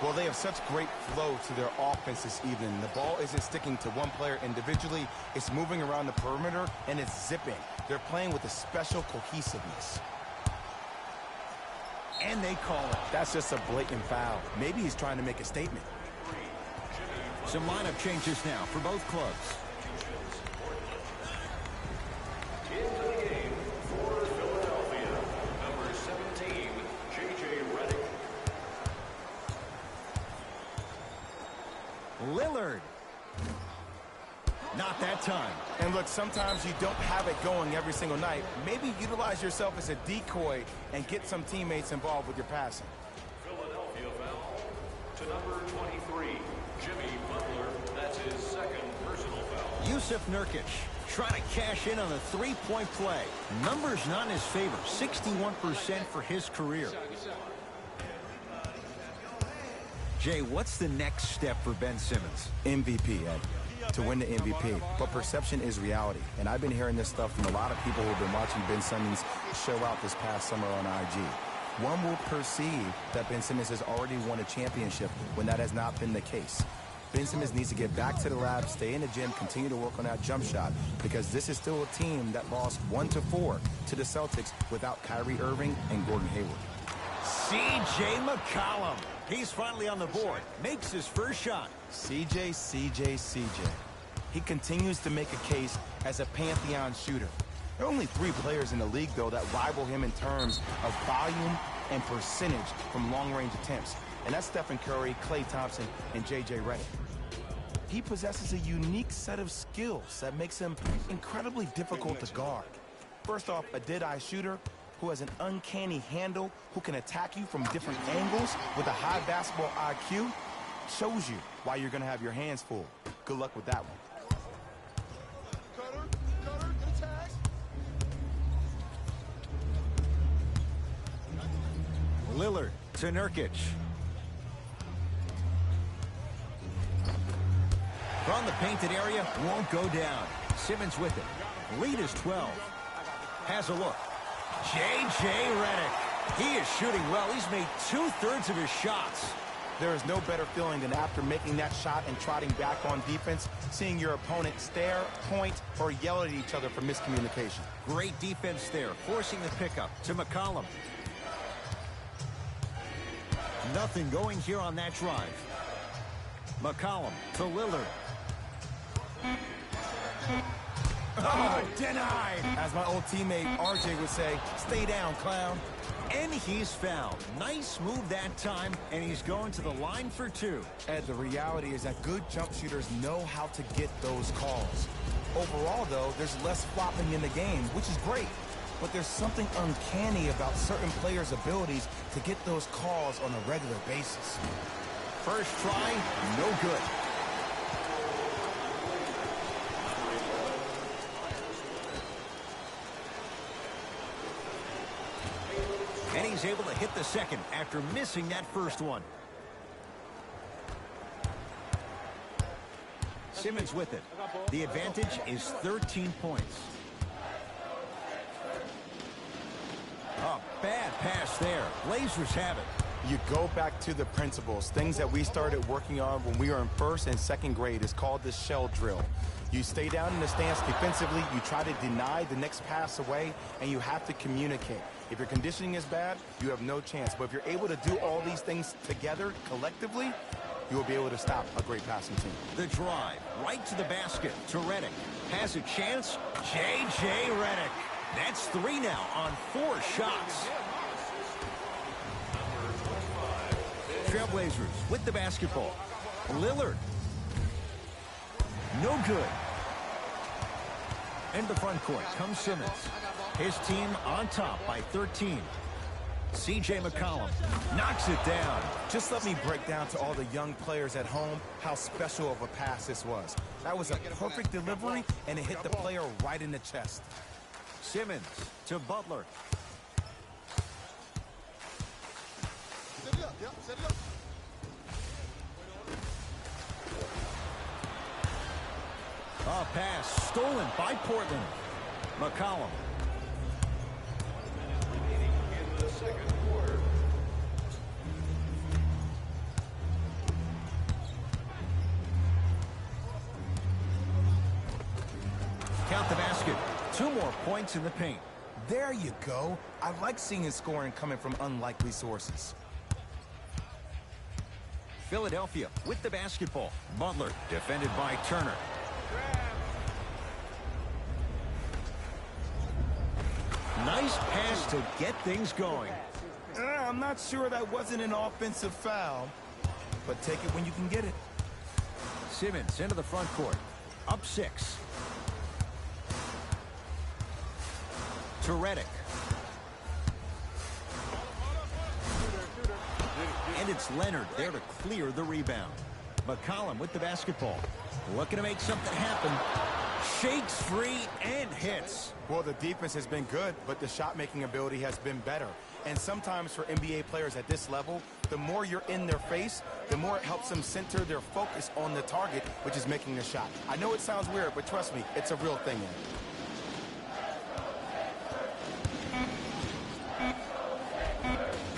Well, they have such great flow to their offense this evening. The ball isn't sticking to one player individually. It's moving around the perimeter, and it's zipping. They're playing with a special cohesiveness. And they call it. That's just a blatant foul. Maybe he's trying to make a statement. Some lineup changes now for both clubs. Into the game for Philadelphia, number 17, J.J. Redick. Lillard. Not that time. And look, sometimes you don't have it going every single night. Maybe utilize yourself as a decoy and get some teammates involved with your passing. Philadelphia foul to number 23, Jimmy Butler. That's his second personal foul. Yusuf Nurkic trying to cash in on a three-point play. Numbers not in his favor. 61% for his career. Jay, what's the next step for Ben Simmons? MVP, Ed. To win the MVP. But perception is reality. And I've been hearing this stuff from a lot of people who have been watching Ben Simmons show out this past summer on IG. One will perceive that Ben Simmons has already won a championship when that has not been the case. Ben Simmons needs to get back to the lab, stay in the gym, continue to work on that jump shot, because this is still a team that lost 1-4 to the Celtics without Kyrie Irving and Gordon Hayward. C.J. McCollum. He's finally on the board. Makes his first shot. CJ. He continues to make a case as a pantheon shooter. There are only 3 players in the league, though, that rival him in terms of volume and percentage from long-range attempts. And that's Stephen Curry, Klay Thompson, and J.J. Redick. He possesses a unique set of skills that makes him incredibly difficult to guard. First off, a dead-eye shooter who has an uncanny handle, who can attack you from different angles with a high basketball IQ, shows you why you're going to have your hands full. Good luck with that one. Cutter, get a tag. Lillard to Nurkic. From the painted area, won't go down. Simmons with it. Lead is 12. Has a look. J.J. Redick. He is shooting well. He's made 2/3 of his shots. There is no better feeling than after making that shot and trotting back on defense, seeing your opponent stare, point, or yell at each other for miscommunication. Great defense there, forcing the pickup to McCollum. Nothing going here on that drive. McCollum to Lillard. Oh, denied. As my old teammate RJ would say, stay down, clown. And he's fouled. Nice move that time, and he's going to the line for 2. Ed, the reality is that good jump shooters know how to get those calls. Overall, though, there's less flopping in the game, which is great. But there's something uncanny about certain players' abilities to get those calls on a regular basis. First try, no good. And he's able to hit the second after missing that first one. Simmons with it. The advantage is 13 points. A bad pass there. Blazers have it. You go back to the principles, things that we started working on when we were in 1st and 2nd grade. It's called the shell drill. You stay down in the stance defensively, you try to deny the next pass away, and you have to communicate. If your conditioning is bad, you have no chance. But if you're able to do all these things together, collectively, you will be able to stop a great passing team. The drive, right to the basket, to Redick. Has a chance, J.J. Redick. That's 3 now on 4 shots. Trailblazers with the basketball. Lillard. No good. In the front court comes Simmons. His team on top by 13. C.J. McCollum knocks it down. Just let me break down to all the young players at home how special of a pass this was. That was a perfect delivery, and it hit the player right in the chest. Simmons to Butler. Set it up, yep, set it up. A pass stolen by Portland. McCollum. In the second quarter. count the basket. 2 more points in the paint. There you go. I like seeing his scoring coming from unlikely sources. Philadelphia with the basketball. Butler defended by Turner. Nice pass to get things going. I'm not sure that wasn't an offensive foul, but take it when you can get it. Simmons into the front court. Up 6. To Redick. And it's Leonard there to clear the rebound. McCollum with the basketball. Looking to make something happen. Shakes free and hits. Well, the defense has been good, but the shot-making ability has been better. And sometimes for NBA players at this level, the more you're in their face, the more it helps them center their focus on the target, which is making a shot. I know it sounds weird, but trust me, it's a real thing.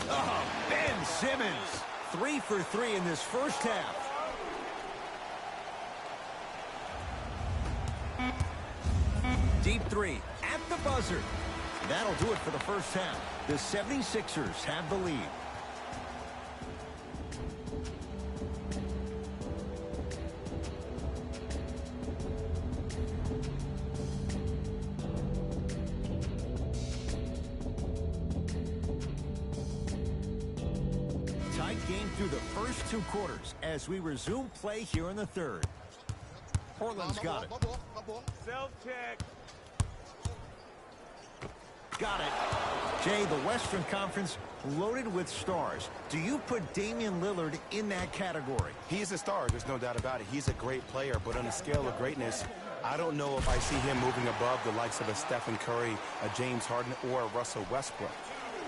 Oh, Ben Simmons. 3 for 3 in this first half. Deep 3 at the buzzer. That'll do it for the first half. The 76ers have the lead. Tight game through the first 2 quarters as we resume play here in the third. Portland's got it. Self-check. Got it. Jay, the Western Conference loaded with stars. Do you put Damian Lillard in that category? He is a star, there's no doubt about it. He's a great player, but on the scale of greatness, I don't know if I see him moving above the likes of a Stephen Curry, a James Harden, or a Russell Westbrook.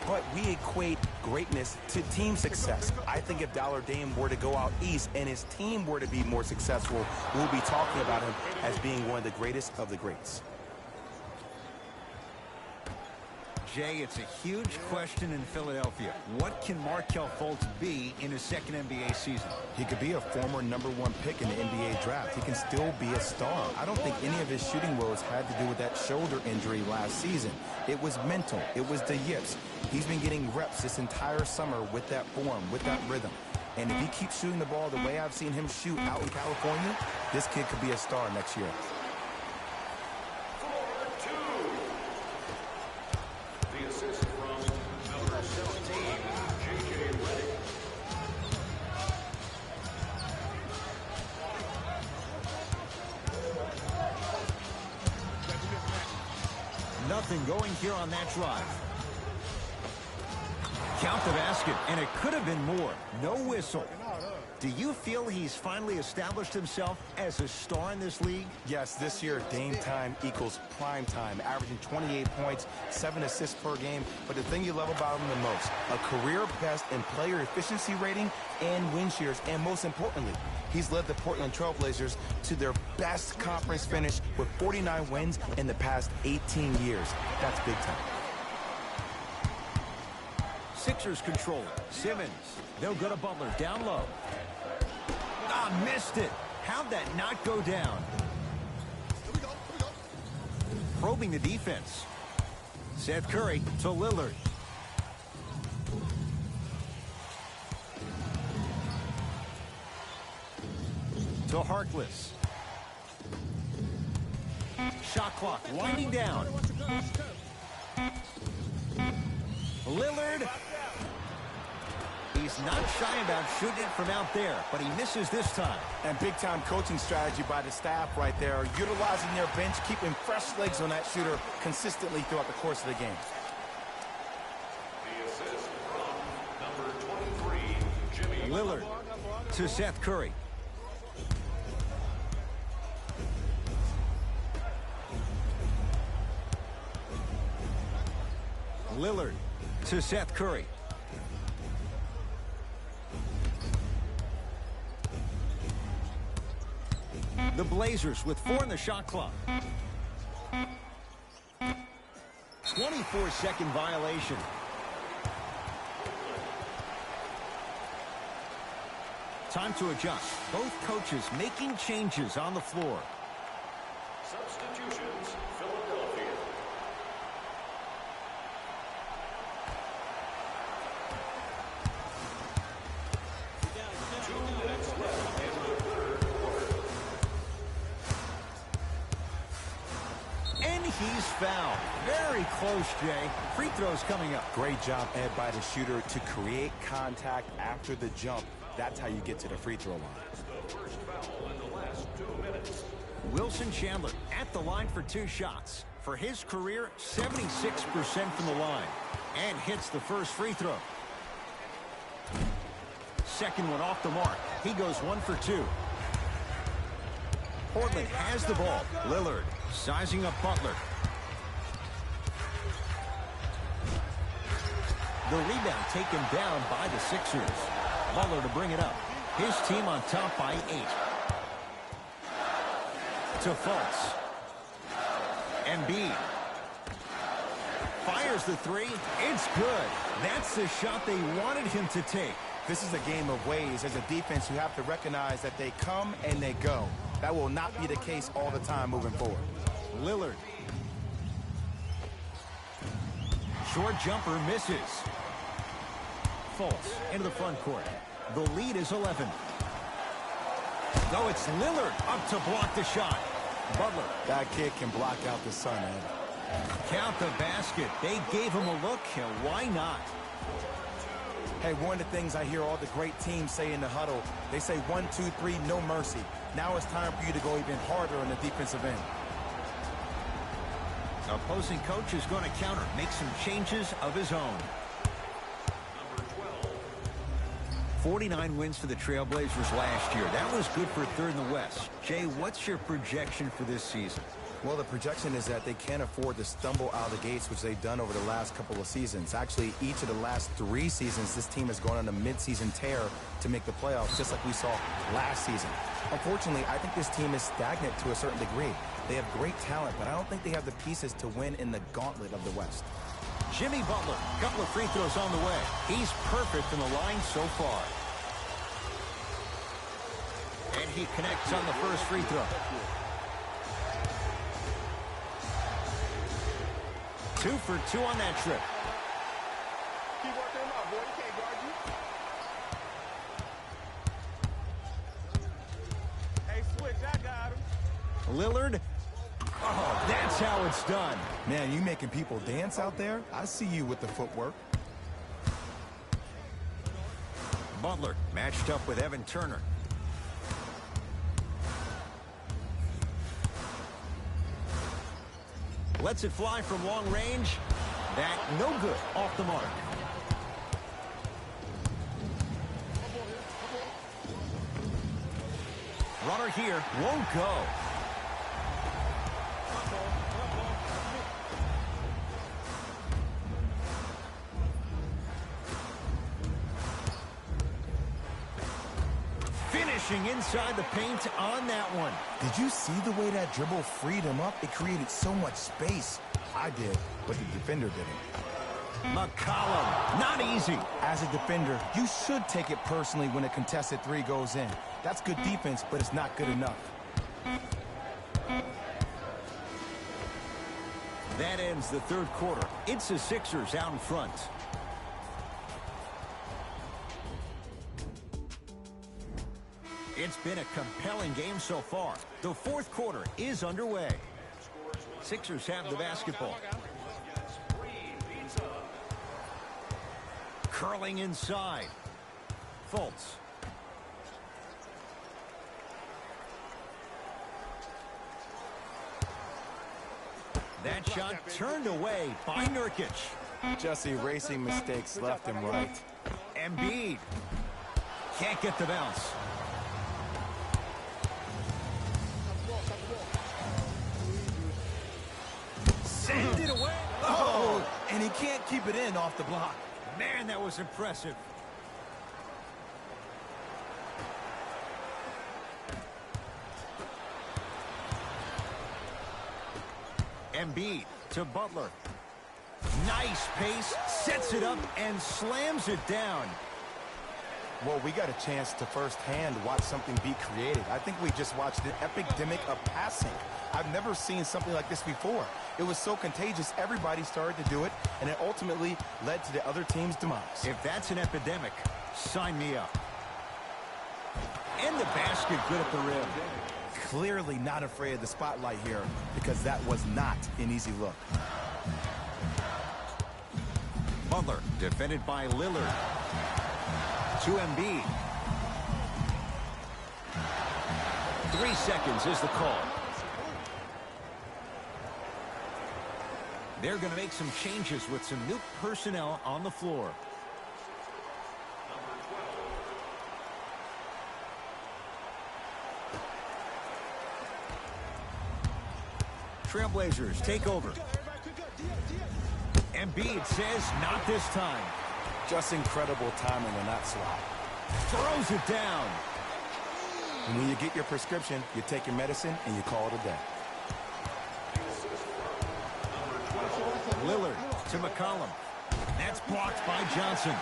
But we equate greatness to team success. I think if Dollar Dame were to go out east and his team were to be more successful, we'll be talking about him as being one of the greatest of the greats. Jay, it's a huge question in Philadelphia. What can Markelle Fultz be in his second NBA season? He could be a former #1 pick in the NBA draft. He can still be a star. I don't think any of his shooting woes had to do with that shoulder injury last season. It was mental. It was the yips. He's been getting reps this entire summer with that form, with that rhythm. And if he keeps shooting the ball the way I've seen him shoot out in California, this kid could be a star next year. Nothing going here on that drive. Count the basket, and it could have been more. No whistle. Do you feel he's finally established himself as a star in this league? Yes, this year, Dame time equals prime time, averaging 28 points, 7 assists per game. But the thing you love about him the most, a career best in player efficiency rating and win shares. And most importantly, he's led the Portland Trail Blazers to their best conference finish with 49 wins in the past 18 years. That's big time. Sixers control it. Simmons. No good to Butler. Down low. Ah, missed it. How'd that not go down? Probing the defense. Seth Curry to Lillard. To Harkless. Shot clock winding down. Lillard. He's not shy about shooting it from out there, but he misses this time. And big-time coaching strategy by the staff right there, utilizing their bench, keeping fresh legs on that shooter consistently throughout the course of the game. The assist from number 23, Jimmy Lillard to Seth Curry. Lillard to Seth Curry. The Blazers with 4 in the shot clock. 24-second violation. Time to adjust. Both coaches making changes on the floor. Substitutions. he's fouled. Very close, Jay. Free throws coming up. Great job, Ed, by the shooter to create contact after the jump. That's how you get to the free throw line. The first foul in the last 2 minutes. Wilson Chandler at the line for 2 shots. For his career, 76% from the line. And hits the first free throw. Second one off the mark. He goes 1 for 2. Portland has the ball. Lillard sizing up Butler. The rebound taken down by the Sixers. Butler to bring it up. His team on top by 8. To Fultz. Embiid. Fires the 3. It's good. That's the shot they wanted him to take. This is a game of ways. As a defense, you have to recognize that they come and they go. That will not be the case all the time moving forward. Lillard. Short jumper misses. Fultz into the front court. The lead is 11. Though it's Lillard up to block the shot. Butler. That kid can block out the sun, Ed. Count the basket. They gave him a look, and why not? Hey, one of the things I hear all the great teams say in the huddle, they say 1, 2, 3, no mercy. Now it's time for you to go even harder on the defensive end. Opposing coach is going to counter, make some changes of his own. Number 12. 49 wins for the Trailblazers last year. That was good for 3rd in the West. Jay, what's your projection for this season? Well, the projection is that they can't afford to stumble out of the gates, which they've done over the last couple of seasons. Actually, each of the last 3 seasons, this team has gone on a mid-season tear to make the playoffs, just like we saw last season. Unfortunately, I think this team is stagnant to a certain degree. They have great talent, but I don't think they have the pieces to win in the gauntlet of the West. Jimmy Butler, a couple of free throws on the way. He's perfect from the line so far. And he connects on the first free throw. 2 for 2 on that trip. Keep working him out, boy. He can't guard you. Hey, switch. I got him. Lillard. Oh, that's how it's done. Man, you making people dance out there? I see you with the footwork. Butler matched up with Evan Turner. Lets it fly from long range. That no good. Off the mark. Runner here. Won't go. Finishing inside the paint on that one. Did you see the way that dribble freed him up? It created so much space. I did, but the defender didn't. McCollum, not easy. As a defender, you should take it personally when a contested 3 goes in. That's good defense, but it's not good enough. That ends the 3rd quarter. It's the Sixers out in front. It's been a compelling game so far. The 4th quarter is underway. Sixers have the basketball. Curling inside. Fultz. That shot turned away by Nurkic. Just erasing mistakes left and right. Embiid. Can't get the bounce. Send it away. Oh, and he can't keep it in off the block. Man, that was impressive. Embiid to Butler. Nice pace, sets it up and slams it down. Well, we got a chance to firsthand watch something be created. I think we just watched an epidemic of passing. I've never seen something like this before. It was so contagious, everybody started to do it, and it ultimately led to the other team's demise. If that's an epidemic, sign me up. And the basket good at the rim. clearly not afraid of the spotlight here because that was not an easy look. Butler, defended by Lillard. To Embiid. 3 seconds is the call. They're going to make some changes with some new personnel on the floor. Trailblazers take over. Embiid says not this time. Just incredible timing on that swap. Throws it down. And when you get your prescription, you take your medicine and you call it a day. Lillard to McCollum. That's blocked by Johnson.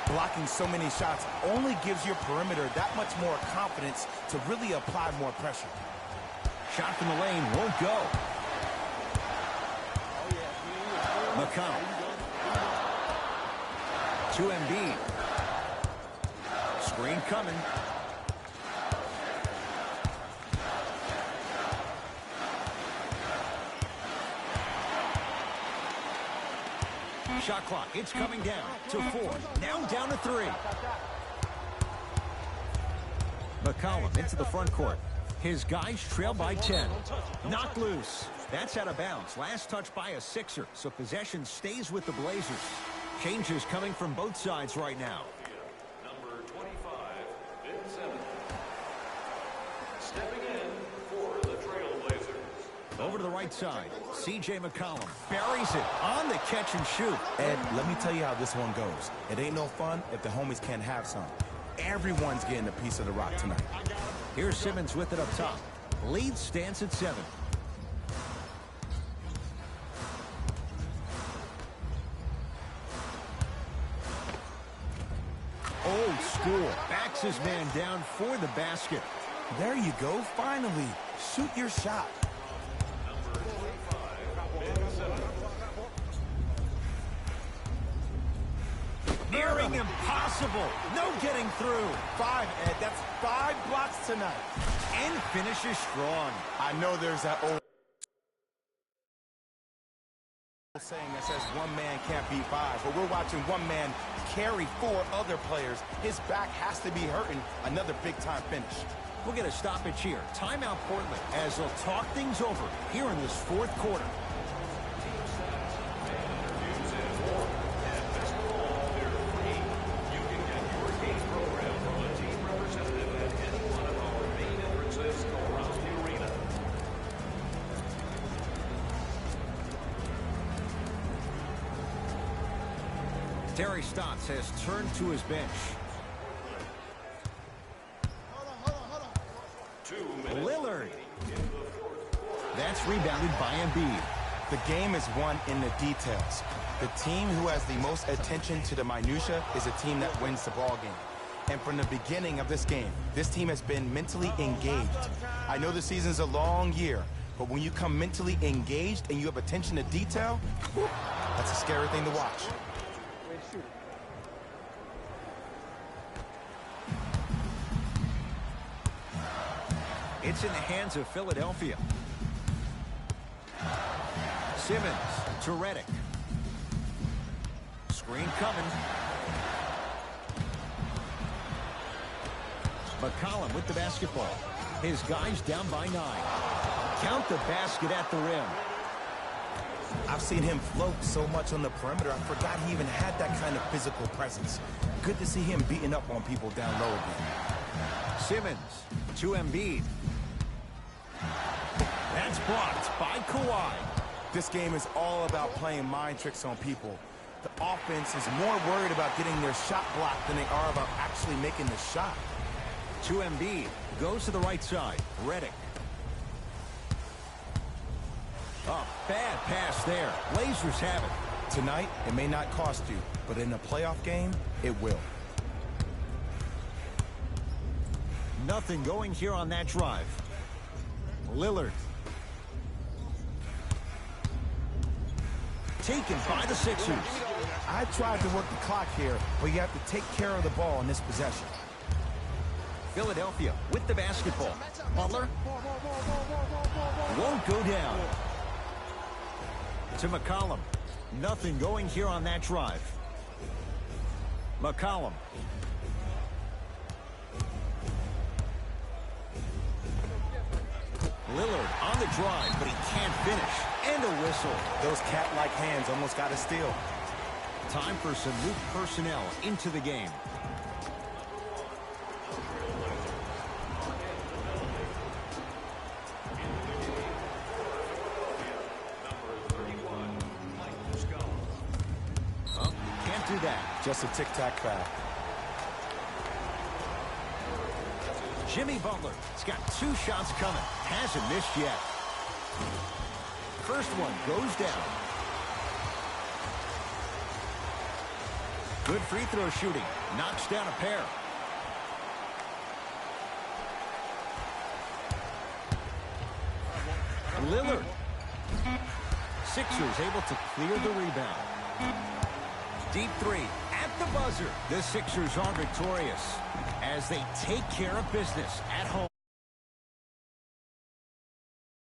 Blocking so many shots only gives your perimeter that much more confidence to really apply more pressure. Shot from the lane won't go. McCollum. To Embiid. Screen coming. Shot clock, it's coming down to 4. Now down to 3. McCollum into the front court. His guys trail by 10. Knocked loose. That's out of bounds. Last touch by a Sixer, so possession stays with the Blazers. Changes coming from both sides right now. Number 25, Ben Simmons. Stepping in for the Trailblazers. Over to the right side. C.J. McCollum buries it on the catch and shoot. Ed, let me tell you how this one goes. It ain't no fun if the homies can't have some. Everyone's getting a piece of the rock tonight. Here's Simmons with it up top. Lead stands at 7. Old school. Backs his man down for the basket. There you go, finally. Shoot your shot. Nearing impossible. No getting through. 5, Ed. That's 5 blocks tonight. And finishes strong. I know there's that old saying that says one man can't beat 5, but we're watching one man carry 4 other players. His back has to be hurting. Another big-time finish. We'll get a stoppage here. Timeout Portland as they'll talk things over here in this 4th quarter. Terry Stotts has turned to his bench. Lillard. That's rebounded by Embiid. The game is won in the details. The team who has the most attention to the minutia is a team that wins the ball game. And from the beginning of this game, this team has been mentally engaged. I know the season's a long year, but when you come mentally engaged and you have attention to detail, whew, that's a scary thing to watch. It's in the hands of Philadelphia. Simmons to Redick. Screen coming. McCollum with the basketball. His guys down by 9. Count the basket at the rim. I've seen him float so much on the perimeter, I forgot he even had that kind of physical presence. Good to see him beating up on people down low again. Simmons to Embiid. That's blocked by Kawhi. This game is all about playing mind tricks on people. The offense is more worried about getting their shot blocked than they are about actually making the shot. To Embiid. Goes to the right side. Redick. Oh, bad pass there. Blazers have it. Tonight, it may not cost you, but in a playoff game, it will. Nothing going here on that drive. Lillard. Taken by the Sixers. I tried to work the clock here, but you have to take care of the ball in this possession. Philadelphia with the basketball. Butler won't go down. To McCollum. Nothing going here on that drive. McCollum. Lillard on the drive, but he can't finish. And a whistle. Those cat-like hands almost got a steal. Time for some new personnel into the game. Can't do that. Just a tic-tac foul. Jimmy Butler has got 2 shots coming. Hasn't missed yet. First one goes down. Good free throw shooting. Knocks down a pair. Lillard. Sixers able to clear the rebound. Deep 3 at the buzzer. The Sixers are victorious as they take care of business at home.